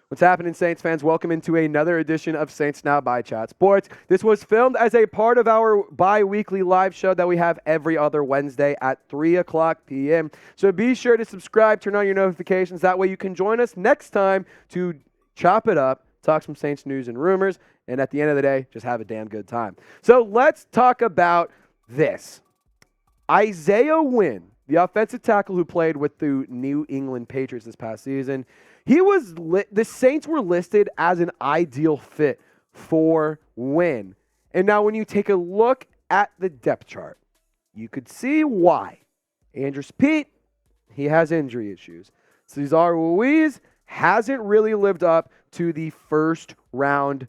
What's happening, Saints fans? Welcome into another edition of Saints Now by Chat Sports. This was filmed as a part of our bi-weekly live show that we have every other Wednesday at 3 o'clock p.m. So be sure to subscribe, turn on your notifications. That way you can join us next time to chop it up, talk some Saints news and rumors, and at the end of the day, just have a damn good time. So let's talk about this. Isaiah Wynn, the offensive tackle who played with the New England Patriots this past season, the Saints were listed as an ideal fit for Wynn. And now when you take a look at the depth chart, you could see why. Andrews Pete, he has injury issues. Cesar Ruiz hasn't really lived up to the first round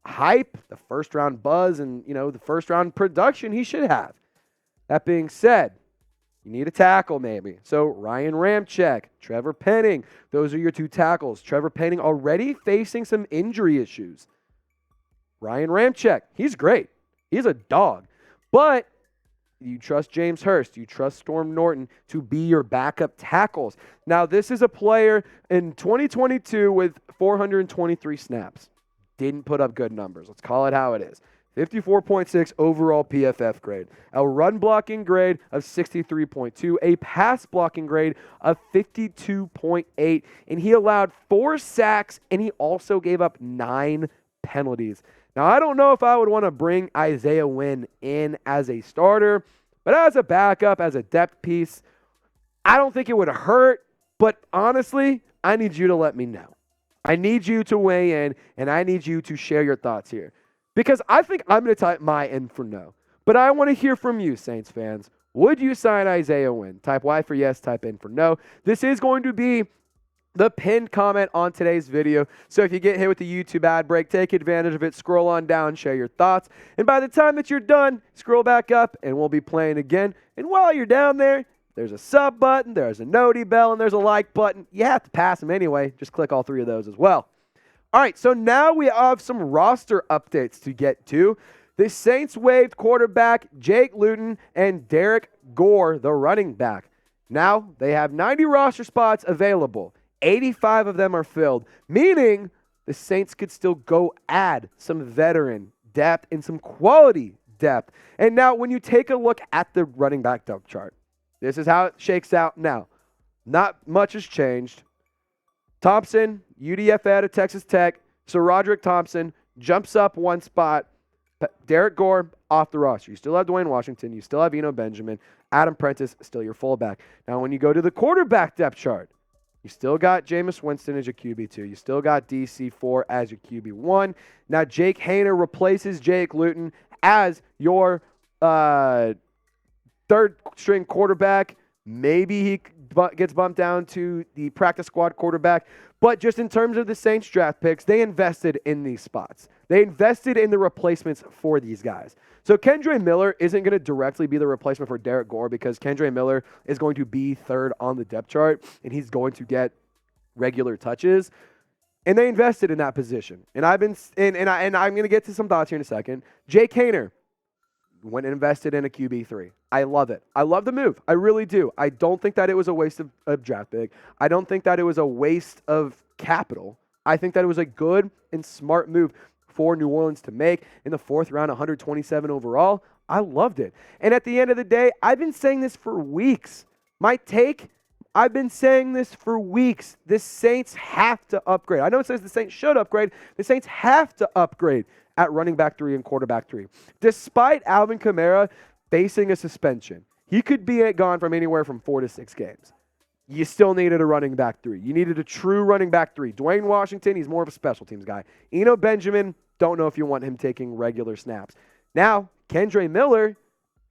hype, the first round buzz, and the first round production he should have. That being said, you need a tackle maybe. So Ryan Ramczyk, Trevor Penning, those are your two tackles. Trevor Penning already facing some injury issues. Ryan Ramczyk, he's great. He's a dog. But you trust James Hurst, you trust Storm Norton to be your backup tackles. Now, this is a player in 2022 with 423 snaps. Didn't put up good numbers. Let's call it how it is. 54.6 overall PFF grade, a run blocking grade of 63.2, a pass blocking grade of 52.8, and he allowed 4 sacks, and he also gave up 9 penalties. Now, I don't know if I would want to bring Isaiah Wynn in as a starter, but as a backup, as a depth piece, I don't think it would hurt, but honestly, I need you to let me know. I need you to weigh in, and I need you to share your thoughts here. Because I think I'm going to type my in for no. But I want to hear from you, Saints fans. Would you sign Isaiah Wynn? Type Y for yes, type in for no. This is going to be the pinned comment on today's video. So if you get hit with the YouTube ad break, take advantage of it. Scroll on down, share your thoughts. And by the time that you're done, scroll back up and we'll be playing again. And while you're down there, there's a sub button, there's a noti bell, and there's a like button. You have to pass them anyway. Just click all 3 of those as well. All right, so now we have some roster updates to get to. The Saints waived quarterback Jake Luton and Derek Gore, the running back. Now they have 90 roster spots available. 85 of them are filled, meaning the Saints could still go add some veteran depth and some quality depth. And now when you take a look at the running back depth chart, this is how it shakes out now. Not much has changed. Thompson, UDF out of Texas Tech. So Roderick Thompson jumps up 1 spot. Derek Gore off the roster. You still have Dwayne Washington. You still have Eno Benjamin. Adam Prentice still your fullback. Now when you go to the quarterback depth chart, you still got Jameis Winston as your QB2. You still got DC4 as your QB1. Now Jake Haener replaces Jake Luton as your third-string quarterback. Maybe he gets bumped down to the practice squad quarterback. But just in terms of the Saints draft picks, they invested in these spots. They invested in the replacements for these guys. So Kendre Miller isn't going to directly be the replacement for Derek Gore because Kendre Miller is going to be third on the depth chart, and he's going to get regular touches. And they invested in that position. And I'm going to get to some thoughts here in a second. Jake Haener went and invested in a QB3. I love it. I love the move. I really do. I don't think that it was a waste of draft pick. I don't think that it was a waste of capital. I think that it was a good and smart move for New Orleans to make in the 4th round, 127 overall. I loved it. And at the end of the day, I've been saying this for weeks. I've been saying this for weeks. The Saints have to upgrade. I know it says the Saints should upgrade. The Saints have to upgrade at running back 3 and quarterback 3. Despite Alvin Kamara facing a suspension, he could be gone from anywhere from 4 to 6 games. You still needed a running back 3. You needed a true running back 3. Dwayne Washington, he's more of a special teams guy. Eno Benjamin, don't know if you want him taking regular snaps. Now, Kendre Miller,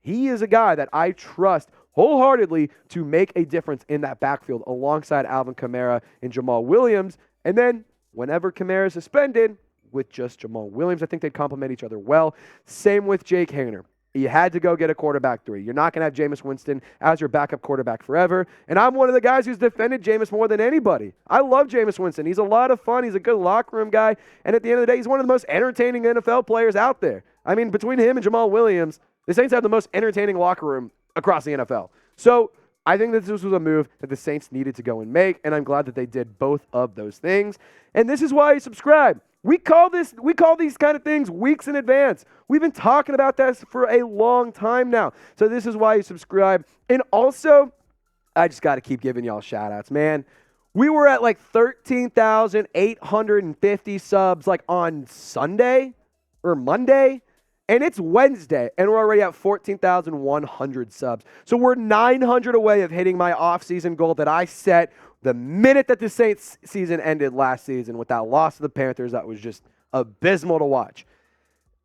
he is a guy that I trust wholeheartedly to make a difference in that backfield alongside Alvin Kamara and Jamal Williams. And then whenever Kamara is suspended, with just Jamal Williams, I think they'd complement each other well. Same with Jake Haener. You had to go get a quarterback 3. You're not going to have Jameis Winston as your backup quarterback forever. And I'm one of the guys who's defended Jameis more than anybody. I love Jameis Winston. He's a lot of fun. He's a good locker room guy. And at the end of the day, he's one of the most entertaining NFL players out there. I mean, between him and Jamal Williams, the Saints have the most entertaining locker room across the NFL. So I think that this was a move that the Saints needed to go and make, and I'm glad that they did both of those things. And this is why you subscribe. We call these kind of things weeks in advance. We've been talking about this for a long time now. So this is why you subscribe. And also, I just got to keep giving y'all shout outs, man. We were at like 13,850 subs like on Sunday or Monday. And it's Wednesday, and we're already at 14,100 subs. So we're 900 away of hitting my off-season goal that I set the minute that the Saints season ended last season with that loss to the Panthers that was just abysmal to watch.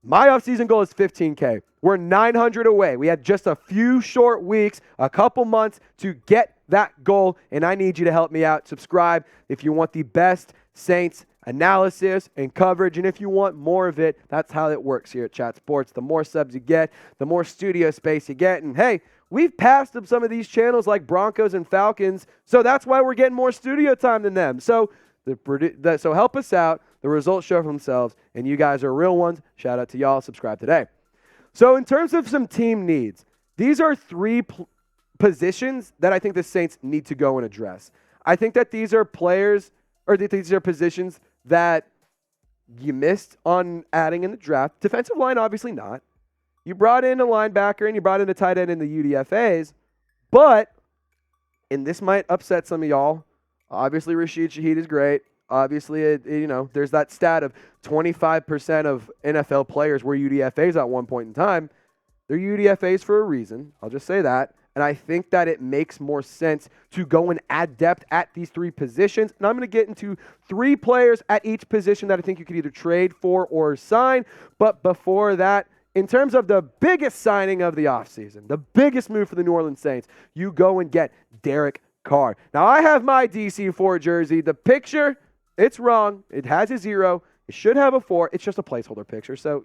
My off-season goal is 15K. We're 900 away. We had just a few short weeks, a couple months to get that goal, and I need you to help me out. Subscribe if you want the best Saints analysis and coverage, and if you want more of it, that's how it works here at Chat Sports. The more subs you get, the more studio space you get, and hey, we've passed up some of these channels like Broncos and Falcons, so that's why we're getting more studio time than them. So so help us out. The results show for themselves, and you guys are real ones. Shout out to y'all. Subscribe today. So in terms of some team needs, these are three positions that I think the Saints need to go and address. I think that these are players, or these are positions that you missed on adding in the draft. Defensive line, obviously not. You brought in a linebacker and you brought in a tight end in the UDFAs, but, and this might upset some of y'all, obviously Rashid Shaheed is great. Obviously, there's that stat of 25% of NFL players were UDFAs at one point in time. They're UDFAs for a reason. I'll just say that. And I think that it makes more sense to go and add depth at these three positions. And I'm going to get into three players at each position that I think you could either trade for or sign. But before that, in terms of the biggest signing of the offseason, the biggest move for the New Orleans Saints, you go and get Derek Carr. Now, I have my DC4 jersey. The picture, it's wrong. It has a 0. It should have a 4. It's just a placeholder picture. So,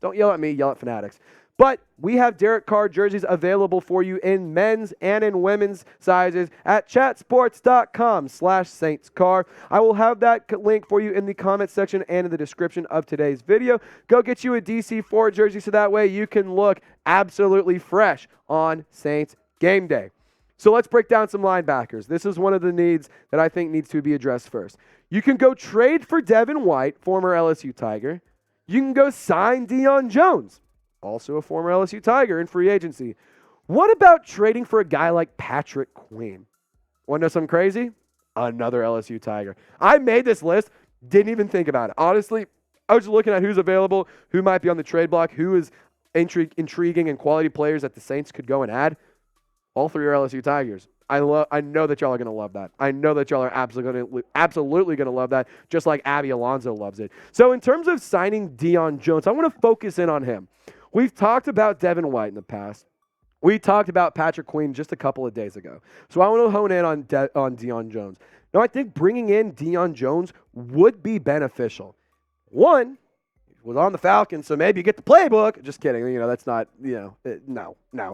don't yell at me. Yell at Fanatics. But we have Derek Carr jerseys available for you in men's and in women's sizes at chatsports.com/SaintsCarr. I will have that link for you in the comment section and in the description of today's video. Go get you a DC4 jersey so that way you can look absolutely fresh on Saints game day. So let's break down some linebackers. This is one of the needs that I think needs to be addressed first. You can go trade for Devin White, former LSU Tiger. You can go sign Deion Jones, also a former LSU Tiger in free agency. What about trading for a guy like Patrick Queen? Want to know something crazy? Another LSU Tiger. I made this list, didn't even think about it. Honestly, I was just looking at who's available, who might be on the trade block, who is intriguing and quality players that the Saints could go and add. All three are LSU Tigers. I know that y'all are going to love that. I know that y'all are absolutely going to love that, just like Abby Alonso loves it. So in terms of signing Deion Jones, I want to focus in on him. We've talked about Devin White in the past. We talked about Patrick Queen just a couple of days ago. So I want to hone in on Deion Jones. Now, I think bringing in Deion Jones would be beneficial. One, he was on the Falcons, so maybe you get the playbook. Just kidding. That's not, no,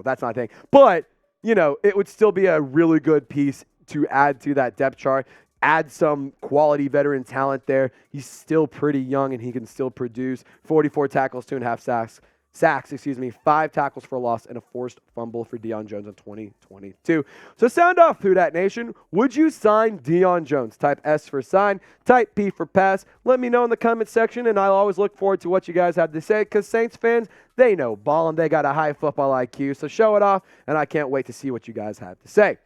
that's not a thing. But, it would still be a really good piece to add to that depth chart. Add some quality veteran talent there. He's still pretty young, and he can still produce 44 tackles, 2.5 sacks, 5 tackles for a loss, and a forced fumble for Deion Jones in 2022. So sound off, Who Dat Nation. Would you sign Deion Jones? Type S for sign, type P for pass. Let me know in the comment section, and I'll always look forward to what you guys have to say, because Saints fans, they know ball, and they got a high football IQ, so show it off, and I can't wait to see what you guys have to say.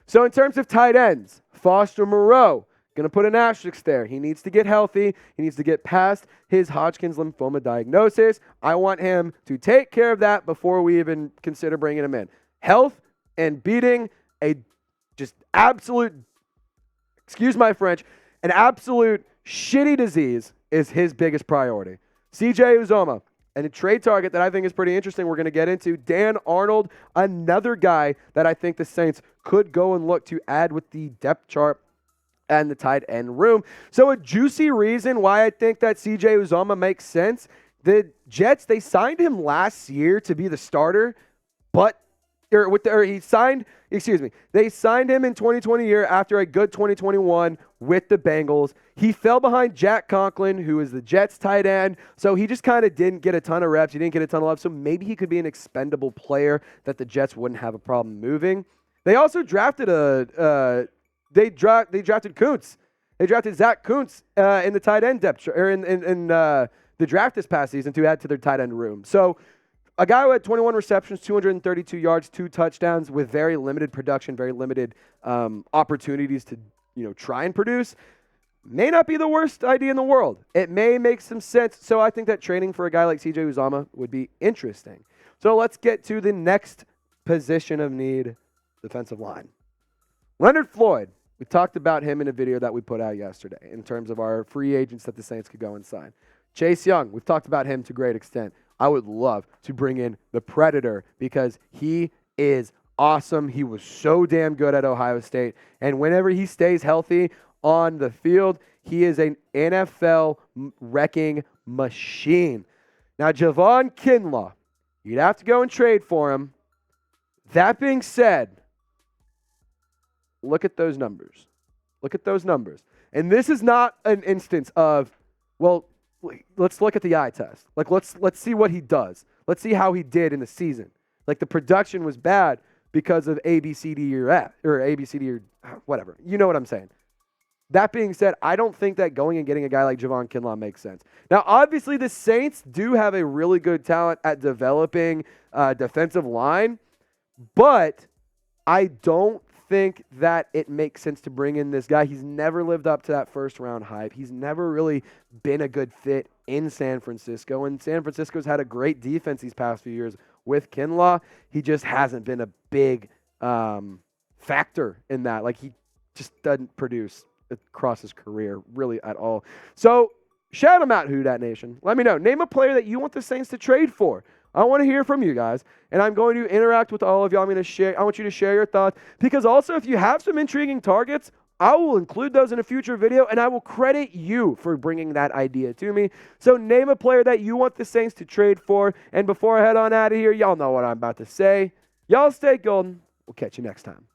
So in terms of tight ends, Foster Moreau, going to put an asterisk there. He needs to get healthy. He needs to get past his Hodgkin's lymphoma diagnosis. I want him to take care of that before we even consider bringing him in. Health and beating a just absolute, excuse my French, an absolute shitty disease is his biggest priority. CJ Uzomah, and a trade target that I think is pretty interesting we're going to get into. Dan Arnold, another guy that I think the Saints could go and look to add with the depth chart and the tight end room. So a juicy reason why I think that CJ Uzomah makes sense. The Jets, they signed him last year to be the starter, they signed him in 2020 year after a good 2021 with the Bengals. He fell behind Jack Conklin, who is the Jets tight end, so he just kind of didn't get a ton of reps. He didn't get a ton of love, so maybe he could be an expendable player that the Jets wouldn't have a problem moving. They also drafted they drafted Kuntz. They drafted Zach Kuntz in the tight end depth or in the draft this past season to add to their tight end room. So a guy who had 21 receptions, 232 yards, 2 touchdowns with very limited production, very limited opportunities to try and produce may not be the worst idea in the world. It may make some sense. So I think that trading for a guy like CJ Uzomah would be interesting. So let's get to the next position of need, defensive line. Leonard Floyd. We talked about him in a video that we put out yesterday in terms of our free agents that the Saints could go and sign. Chase Young, we've talked about him to great extent. I would love to bring in the Predator because he is awesome. He was so damn good at Ohio State. And whenever he stays healthy on the field, he is an NFL wrecking machine. Now, Javon Kinlaw, you'd have to go and trade for him. That being said, look at those numbers. Look at those numbers. And this is not an instance of, well, let's look at the eye test. Like, let's see what he does. Let's see how he did in the season. Like, the production was bad because of A, B, C, D, or F, or A, B, C, D, or whatever. You know what I'm saying. That being said, I don't think that going and getting a guy like Javon Kinlaw makes sense. Now, obviously, the Saints do have a really good talent at developing defensive line, but I don't think that it makes sense to bring in this guy. He's never lived up to that first-round hype. He's never really been a good fit in San Francisco, and San Francisco's had a great defense these past few years with Kinlaw. He just hasn't been a big factor in that. Like, he just doesn't produce across his career really at all. So shout him out, Who Dat Nation. Let me know. Name a player that you want the Saints to trade for. I want to hear from you guys, and I'm going to interact with all of you. I want you to share your thoughts, because also if you have some intriguing targets, I will include those in a future video, and I will credit you for bringing that idea to me. So name a player that you want the Saints to trade for, and before I head on out of here, y'all know what I'm about to say. Y'all stay golden. We'll catch you next time.